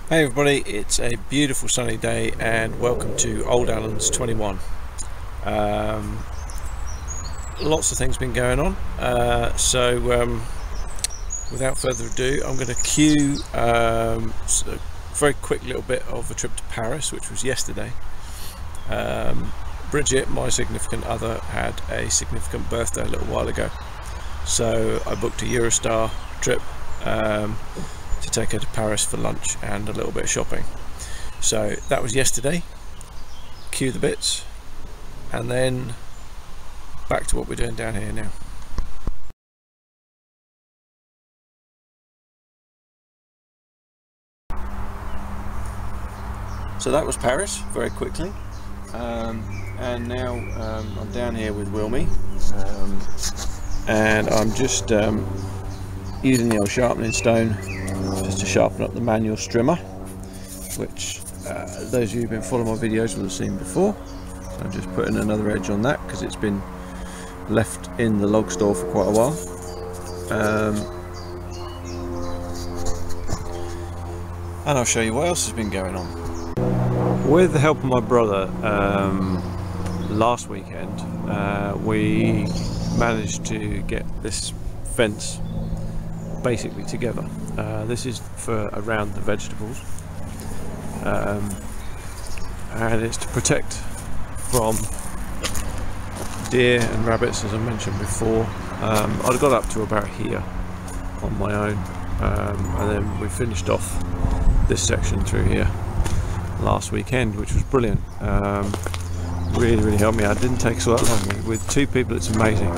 Hey everybody, it's a beautiful sunny day and welcome to Old Allen's 21. Lots of things been going on, so without further ado I'm going to cue a very quick little bit of a trip to Paris, which was yesterday. Bridget, my significant other, had a significant birthday a little while ago, so I booked a Eurostar trip to take her to Paris for lunch and a little bit of shopping. So that was yesterday. Cue the bits and then back to what we're doing down here now. So that was Paris very quickly, and now I'm down here with Wilmy, and I'm just using the old sharpening stone just to sharpen up the manual strimmer, which those of you who've been following my videos will have seen before. So I'm just putting another edge on that because it's been left in the log store for quite a while. And I'll show you what else has been going on. With the help of my brother, last weekend we managed to get this fence basically together. This is for around the vegetables, and it's to protect from deer and rabbits, as I mentioned before. I'd got up to about here on my own, and then we finished off this section through here last weekend, which was brilliant. Really helped me out. It didn't take so long. With two people it's amazing.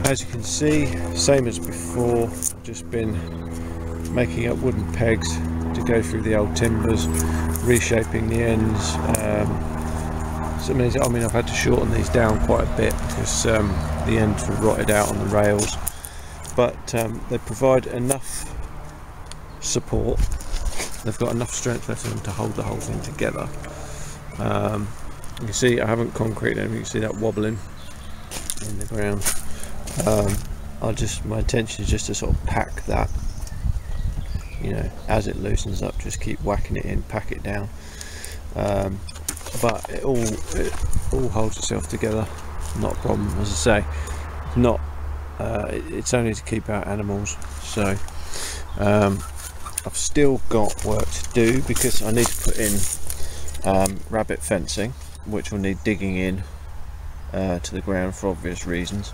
As you can see, same as before, I've just been making up wooden pegs to go through the old timbers, reshaping the ends. I mean, I've had to shorten these down quite a bit because the ends were rotted out on the rails, but they provide enough support. They've got enough strength left in them to hold the whole thing together. You can see I haven't concreted anything. You can see that wobbling in the ground. My intention is just to sort of pack that, you know, as it loosens up, just keep whacking it in, pack it down. But it all holds itself together, not a problem. As I say, it's only to keep out animals. So I've still got work to do because I need to put in rabbit fencing, which will need digging in to the ground for obvious reasons.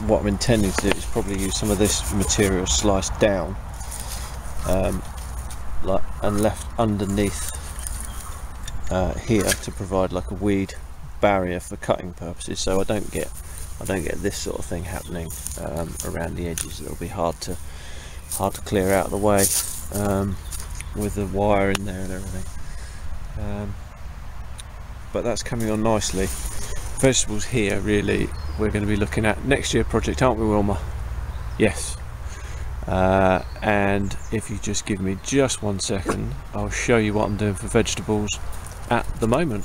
What I'm intending to do is probably use some of this material sliced down and left underneath here to provide like a weed barrier for cutting purposes, so I don't get this sort of thing happening around the edges. It'll be hard to clear out of the way with the wire in there and everything. But that's coming on nicely. Vegetables here, really, we're going to be looking at next year project, aren't we, Wilma? Yes. And if you just give me just 1 second, I'll show you what I'm doing for vegetables at the moment.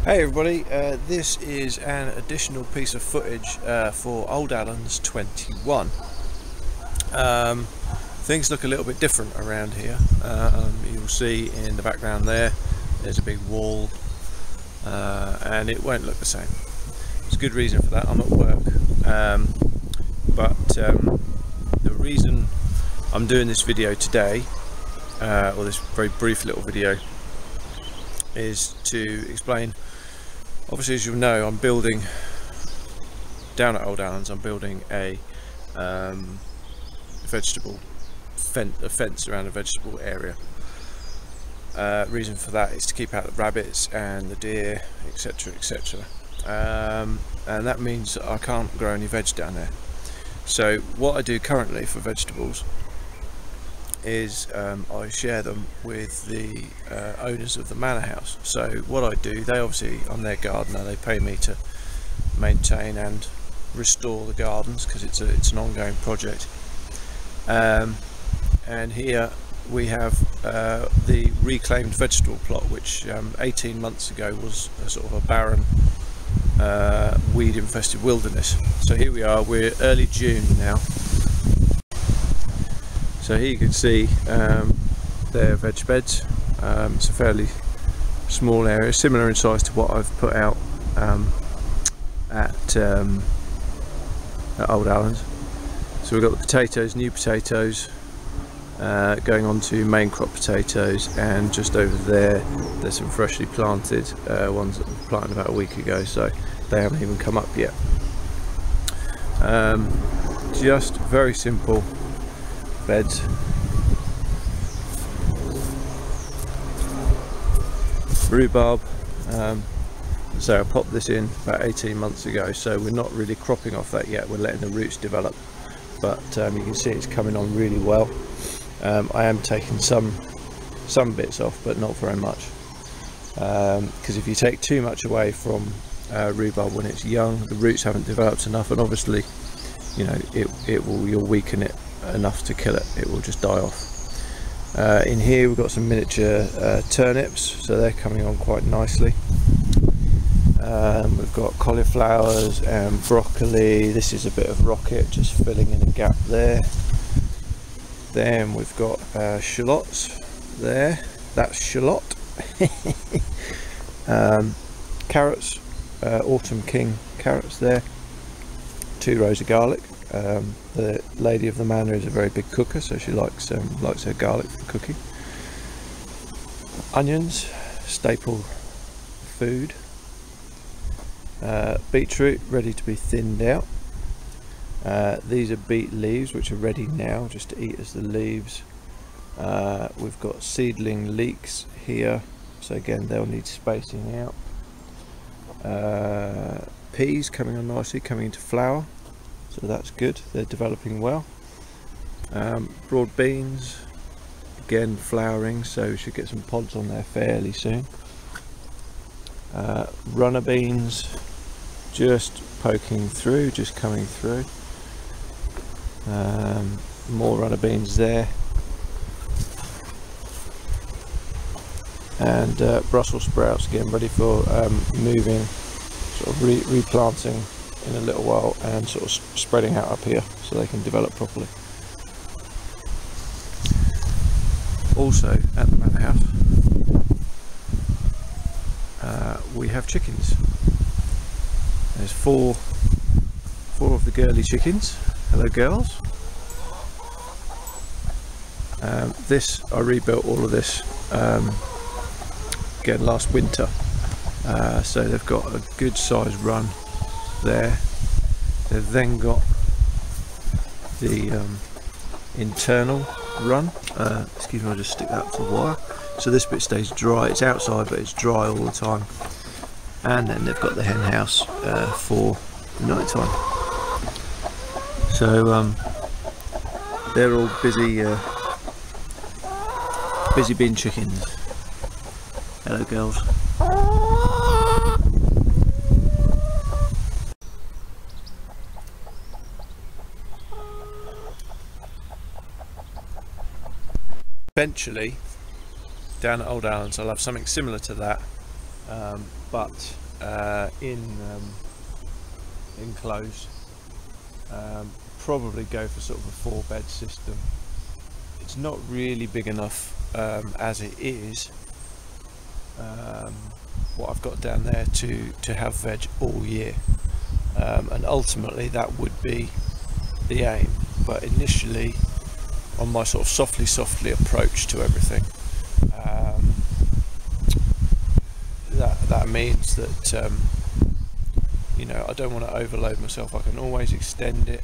Hey everybody, this is an additional piece of footage for Old Allen's 21. Things look a little bit different around here. You'll see in the background there's a big wall, and it won't look the same. There's a good reason for that. I'm at work, but the reason I'm doing this video today, or this very brief little video, is to explain. Obviously, as you'll know, I'm building down at Old Allen's. I'm building a fence around a vegetable area. Reason for that is to keep out the rabbits and the deer, etc, etc, and that means that I can't grow any veg down there. So what I do currently for vegetables is I share them with the owners of the manor house. So what I do, I'm their gardener, they pay me to maintain and restore the gardens because it's an ongoing project. And here we have the reclaimed vegetable plot, which 18 months ago was a sort of a barren weed infested wilderness. So here we are, we're early June now. So here you can see their veg beds. It's a fairly small area, similar in size to what I've put out at Old Allen's. So we've got the potatoes, new potatoes, going on to main crop potatoes, and just over there there's some freshly planted ones that were planted about a week ago, so they haven't even come up yet. Just very simple beds. Rhubarb, so I popped this in about 18 months ago, so we're not really cropping off that yet, we're letting the roots develop, but you can see it's coming on really well. I am taking some bits off, but not very much, because if you take too much away from rhubarb when it's young, the roots haven't developed enough, and obviously, you know, you'll weaken it enough to kill it. It will just die off. In here we've got some miniature turnips, so they're coming on quite nicely. We've got cauliflowers and broccoli. This is a bit of rocket, just filling in a gap there. Then we've got shallots there. That's shallot. Carrots, Autumn King carrots there. 2 rows of garlic. The lady of the manor is a very big cooker, so she likes her garlic for cooking. Onions, staple food. Beetroot, ready to be thinned out. These are beet leaves, which are ready now just to eat as the leaves. We've got seedling leeks here, so again they'll need spacing out. Peas coming on nicely, coming into flower, so that's good, they're developing well. Broad beans, again flowering, so we should get some pods on there fairly soon. Runner beans, just poking through, just coming through. More runner beans there, and Brussels sprouts, again ready for moving, sort of replanting in a little while, and sort of spreading out up here so they can develop properly. Also at the manor house we have chickens. There's four of the girly chickens. Hello girls. This, I rebuilt all of this again last winter, so they've got a good sized run there. They've then got the internal run. Excuse me, I'll just stick that to the wire. So this bit stays dry. It's outside, but it's dry all the time. And then they've got the hen house for the night time. So they're all busy being chickens. Hello girls. Eventually down at Old Allen's I'll have something similar to that, but enclosed. Probably go for sort of a 4-bed system. It's not really big enough as it is, what I've got down there to have veg all year, and ultimately that would be the aim, but initially on my sort of softly approach to everything, that means that you know, I don't want to overload myself. I can always extend it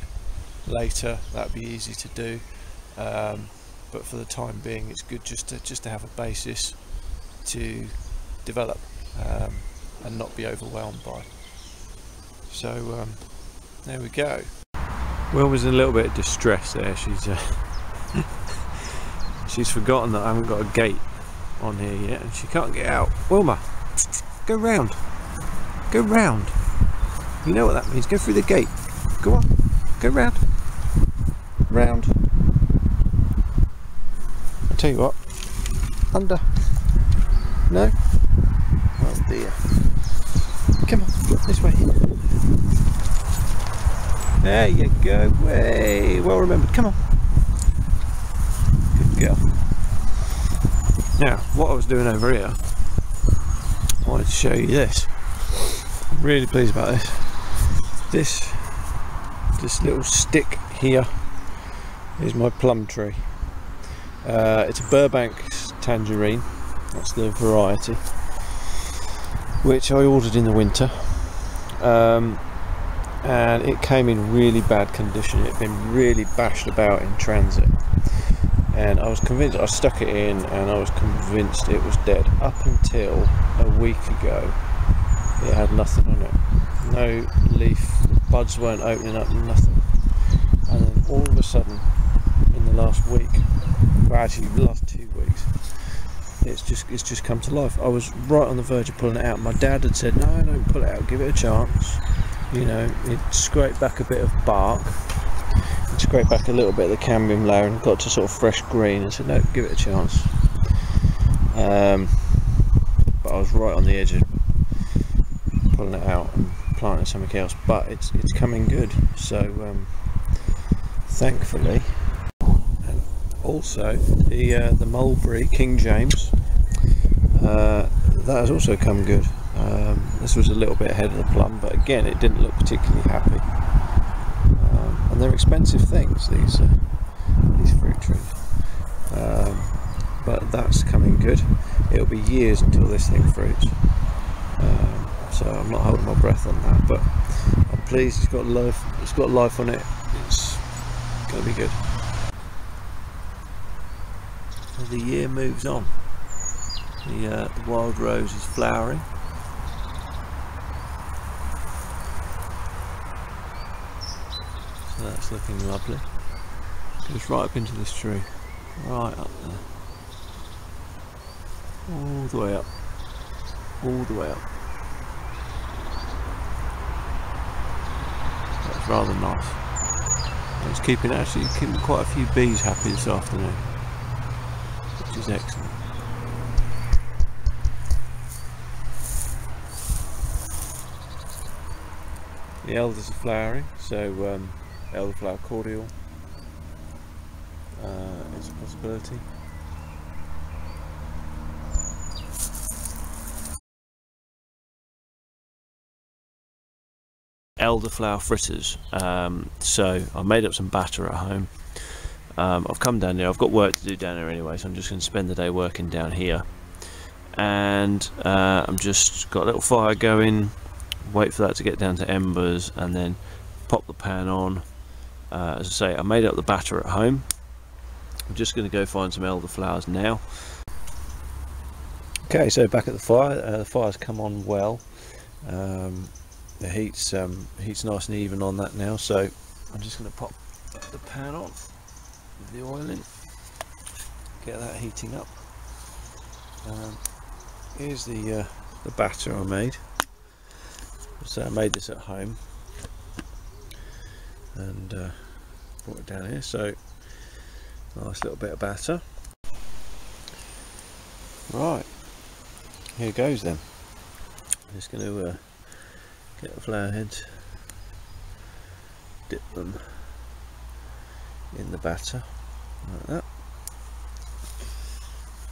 later, that'd be easy to do, but for the time being it's good just to have a basis to develop and not be overwhelmed by. So there we go. Wilma's in a little bit of distress there. She's forgotten that I haven't got a gate on here yet and she can't get out. Wilma, go round. Go round. You know what that means. Go through the gate. Go on. Go round. Round. I'll tell you what. Under. No? Oh dear. Come on. This way. There you go. Way. Well remembered. Come on. ago. Now, what I was doing over here, I wanted to show you this. I'm really pleased about this. This little stick here is my plum tree. It's a Burbank's tangerine, that's the variety, which I ordered in the winter, and it came in really bad condition. It had been really bashed about in transit, and I was convinced, I stuck it in and I was convinced it was dead up until a week ago. It had nothing on it, no leaf, buds weren't opening up, nothing. And then all of a sudden, in the last week, well actually the last 2 weeks, it's just come to life. I was right on the verge of pulling it out. My dad had said, no, don't pull it out, give it a chance. You know, it scraped back a bit of bark, it scraped back a little bit of the cambium layer and got to sort of fresh green. I said, no, give it a chance. But I was right on the edge of pulling it out and planting something else. But it's coming good. So thankfully. And also the mulberry King James, that has also come good. This was a little bit ahead of the plum, but again it didn't look particularly happy. And they're expensive things, these fruit trees. But that's coming good. It'll be years until this thing fruits. So I'm not holding my breath on that, but I'm pleased it's got life. It's got life on it. It's going to be good. As the year moves on, the wild rose is flowering. So that's looking lovely. Goes right up into this tree, right up there, all the way up, all the way up. That's rather nice. It's keeping quite a few bees happy this afternoon, which is excellent. The elders are flowering, so elderflower cordial is a possibility. Elderflower fritters. So I made up some batter at home. I've come down here, I've got work to do down here anyway, so I'm just going to spend the day working down here. And I'm just got a little fire going, wait for that to get down to embers, and then pop the pan on. As I say, I made up the batter at home. I'm just going to go find some elderflowers now. Okay, so back at the fire. The fire's come on well. The heat's nice and even on that now, so I'm just going to pop the pan on with the oil in, get that heating up. Here's the batter I made. So I made this at home and brought it down here. So nice little bit of batter. Right, here goes then. I'm just going to get the flower heads, dip them in the batter like that.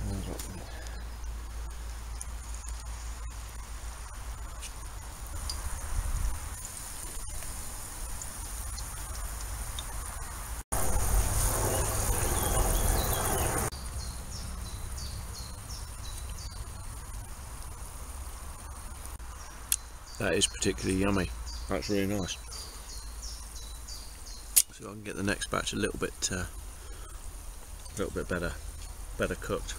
And drop them. That is particularly yummy. That's really nice. So I can get the next batch a little bit better cooked.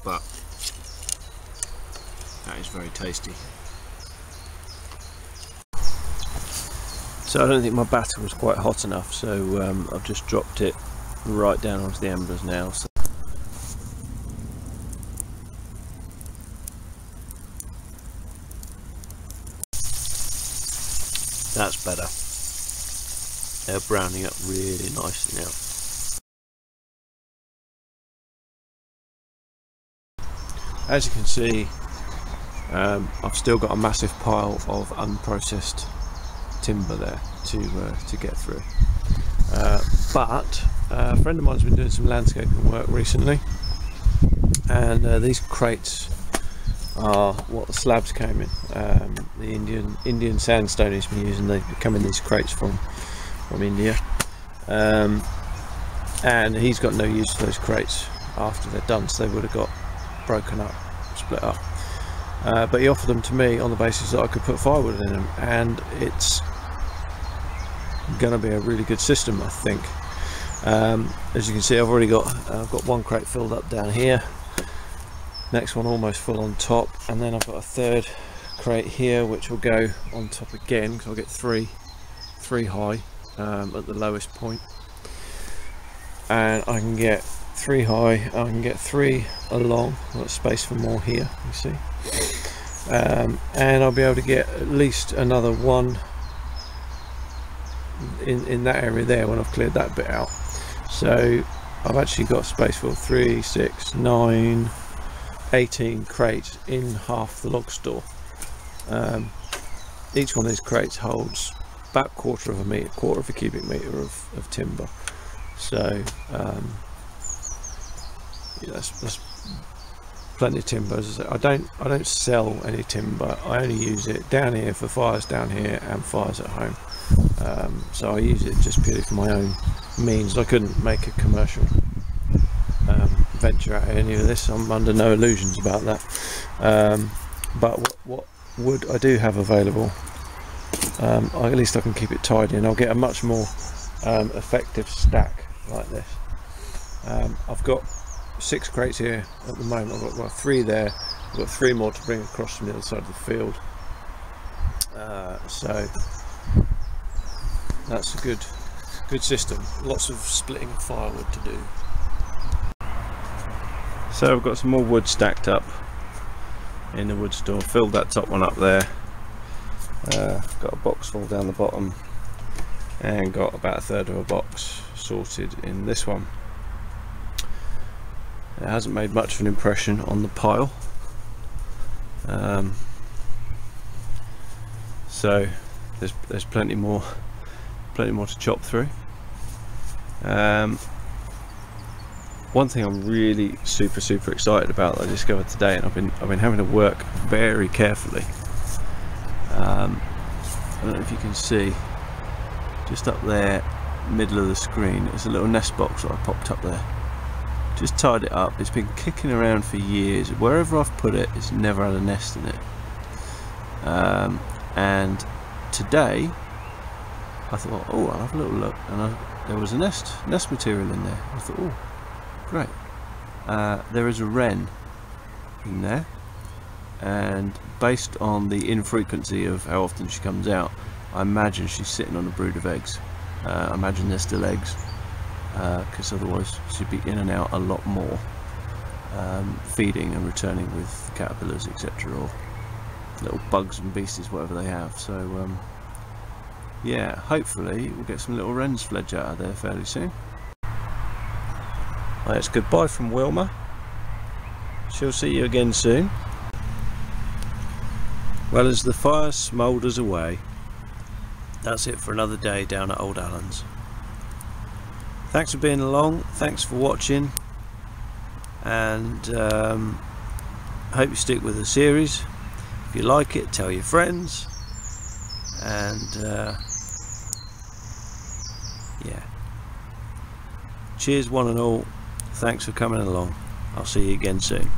But that is very tasty. So I don't think my batter was quite hot enough, so I've just dropped it right down onto the embers now. So that's better. They're browning up really nicely now. As you can see, I've still got a massive pile of unprocessed timber there to get through. But a friend of mine's been doing some landscaping work recently, and these crates are what the slabs came in. The Indian sandstone he's been using, they come in these crates from India, and he's got no use for those crates after they're done, so they would have got broken up, split up. But he offered them to me on the basis that I could put firewood in them, and it's going to be a really good system, I think. As you can see, I've got one crate filled up down here, next one almost full on top, and then I've got a third crate here which will go on top again, because I'll get three high at the lowest point, and I can get 3 high, I can get 3 along. I've got space for more here, you see, and I'll be able to get at least another one in that area there when I've cleared that bit out. So I've actually got space for 3, 6, 9, 18 crates in half the log store. Each one of these crates holds about quarter of a cubic metre of timber. So yeah, that's plenty of timber. As I say, I don't sell any timber. I only use it down here for fires down here and fires at home. So I use it just purely for my own means. I couldn't make a commercial venture out of any of this. I'm under no illusions about that. But what wood I do have available, at least I can keep it tidy, and I'll get a much more effective stack like this. I've got 6 crates here at the moment. I've got 3 there. I've got 3 more to bring across from the other side of the field. So that's a good system. Lots of splitting of firewood to do. So I've got some more wood stacked up in the wood store. Filled that top one up there. Got a box full down the bottom, and got about 1/3 of a box sorted in this one. It hasn't made much of an impression on the pile, so there's plenty more to chop through. One thing I'm really super excited about that I discovered today, and I've been having to work very carefully. I don't know if you can see, just up there, middle of the screen, there's a little nest box that I popped up there. Just tied it up. It's been kicking around for years. Wherever I've put it, it's never had a nest in it. And today I thought, oh, I'll have a little look, and there was a nest material in there. I thought, oh, great. There is a wren in there, and based on the infrequency of how often she comes out, I imagine she's sitting on a brood of eggs. I imagine they're still eggs, because otherwise she'd be in and out a lot more, feeding and returning with caterpillars, etc., or little bugs and beasties, whatever they have. So yeah, hopefully we'll get some little wrens fledge out of there fairly soon. Right, it's goodbye from Wilma. She'll see you again soon. Well, as the fire smoulders away, that's it for another day down at Old Allen's. Thanks for being along, thanks for watching, and hope you stick with the series. If you like it, tell your friends, and yeah, cheers one and all. Thanks for coming along. I'll see you again soon.